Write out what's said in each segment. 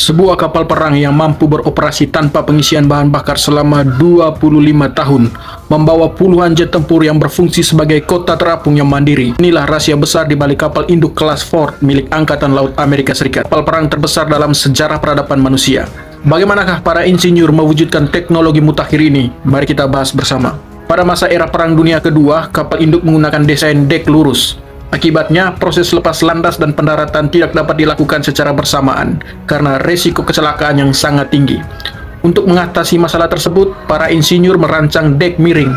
Sebuah kapal perang yang mampu beroperasi tanpa pengisian bahan bakar selama 25 tahun, membawa puluhan jet tempur yang berfungsi sebagai kota terapung yang mandiri. Inilah rahasia besar di balik kapal induk kelas Ford milik Angkatan Laut Amerika Serikat, kapal perang terbesar dalam sejarah peradaban manusia. Bagaimanakah para insinyur mewujudkan teknologi mutakhir ini? Mari kita bahas bersama. Pada masa era Perang Dunia Kedua, kapal induk menggunakan desain dek lurus. Akibatnya, proses lepas landas dan pendaratan tidak dapat dilakukan secara bersamaan karena resiko kecelakaan yang sangat tinggi. Untuk mengatasi masalah tersebut, para insinyur merancang dek miring.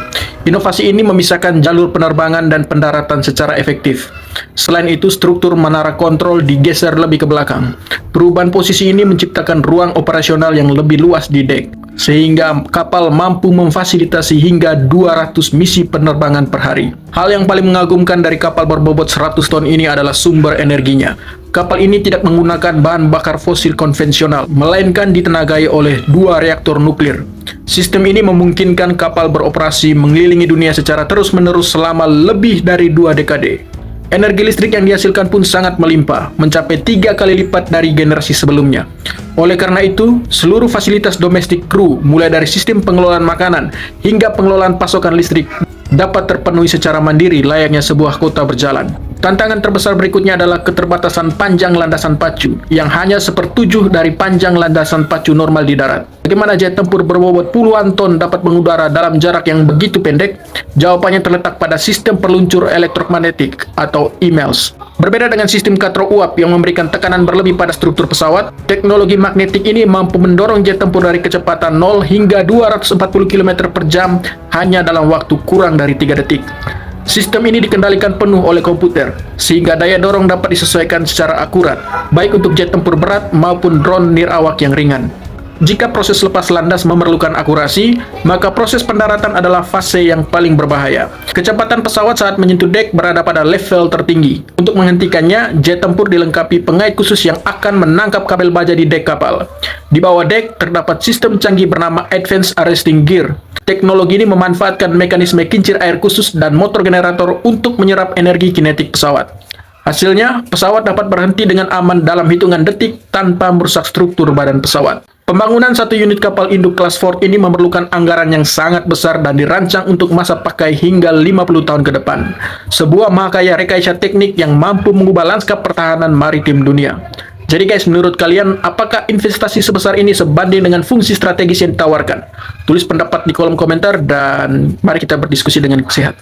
Inovasi ini memisahkan jalur penerbangan dan pendaratan secara efektif. Selain itu, struktur menara kontrol digeser lebih ke belakang. Perubahan posisi ini menciptakan ruang operasional yang lebih luas di dek, sehingga kapal mampu memfasilitasi hingga 200 misi penerbangan per hari. Hal yang paling mengagumkan dari kapal berbobot 100 ton ini adalah sumber energinya. Kapal ini tidak menggunakan bahan bakar fosil konvensional, melainkan ditenagai oleh 2 reaktor nuklir. Sistem ini memungkinkan kapal beroperasi mengelilingi dunia secara terus-menerus selama lebih dari 2 dekade. Energi listrik yang dihasilkan pun sangat melimpah, mencapai 3 kali lipat dari generasi sebelumnya. Oleh karena itu, seluruh fasilitas domestik kru, mulai dari sistem pengelolaan makanan hingga pengelolaan pasokan listrik, dapat terpenuhi secara mandiri layaknya sebuah kota berjalan. Tantangan terbesar berikutnya adalah keterbatasan panjang landasan pacu, yang hanya 1/7 dari panjang landasan pacu normal di darat. Bagaimana jet tempur berbobot puluhan ton dapat mengudara dalam jarak yang begitu pendek? Jawabannya terletak pada sistem peluncur elektromagnetik atau EMALS. Berbeda dengan sistem katro uap yang memberikan tekanan berlebih pada struktur pesawat, teknologi magnetik ini mampu mendorong jet tempur dari kecepatan 0 hingga 240 km per jam hanya dalam waktu kurang dari 3 detik. Sistem ini dikendalikan penuh oleh komputer, sehingga daya dorong dapat disesuaikan secara akurat, baik untuk jet tempur berat maupun drone nirawak yang ringan. Jika proses lepas landas memerlukan akurasi, maka proses pendaratan adalah fase yang paling berbahaya. Kecepatan pesawat saat menyentuh dek berada pada level tertinggi. Untuk menghentikannya, jet tempur dilengkapi pengait khusus yang akan menangkap kabel baja di dek kapal. Di bawah dek terdapat sistem canggih bernama Advanced Arresting Gear. Teknologi ini memanfaatkan mekanisme kincir air khusus dan motor generator untuk menyerap energi kinetik pesawat. Hasilnya, pesawat dapat berhenti dengan aman dalam hitungan detik tanpa merusak struktur badan pesawat. Pembangunan satu unit kapal induk kelas Ford ini memerlukan anggaran yang sangat besar dan dirancang untuk masa pakai hingga 50 tahun ke depan. Sebuah mahakaya rekayasa teknik yang mampu mengubah lanskap pertahanan maritim dunia. Jadi guys, menurut kalian, apakah investasi sebesar ini sebanding dengan fungsi strategis yang ditawarkan? Tulis pendapat di kolom komentar dan mari kita berdiskusi dengan sehat.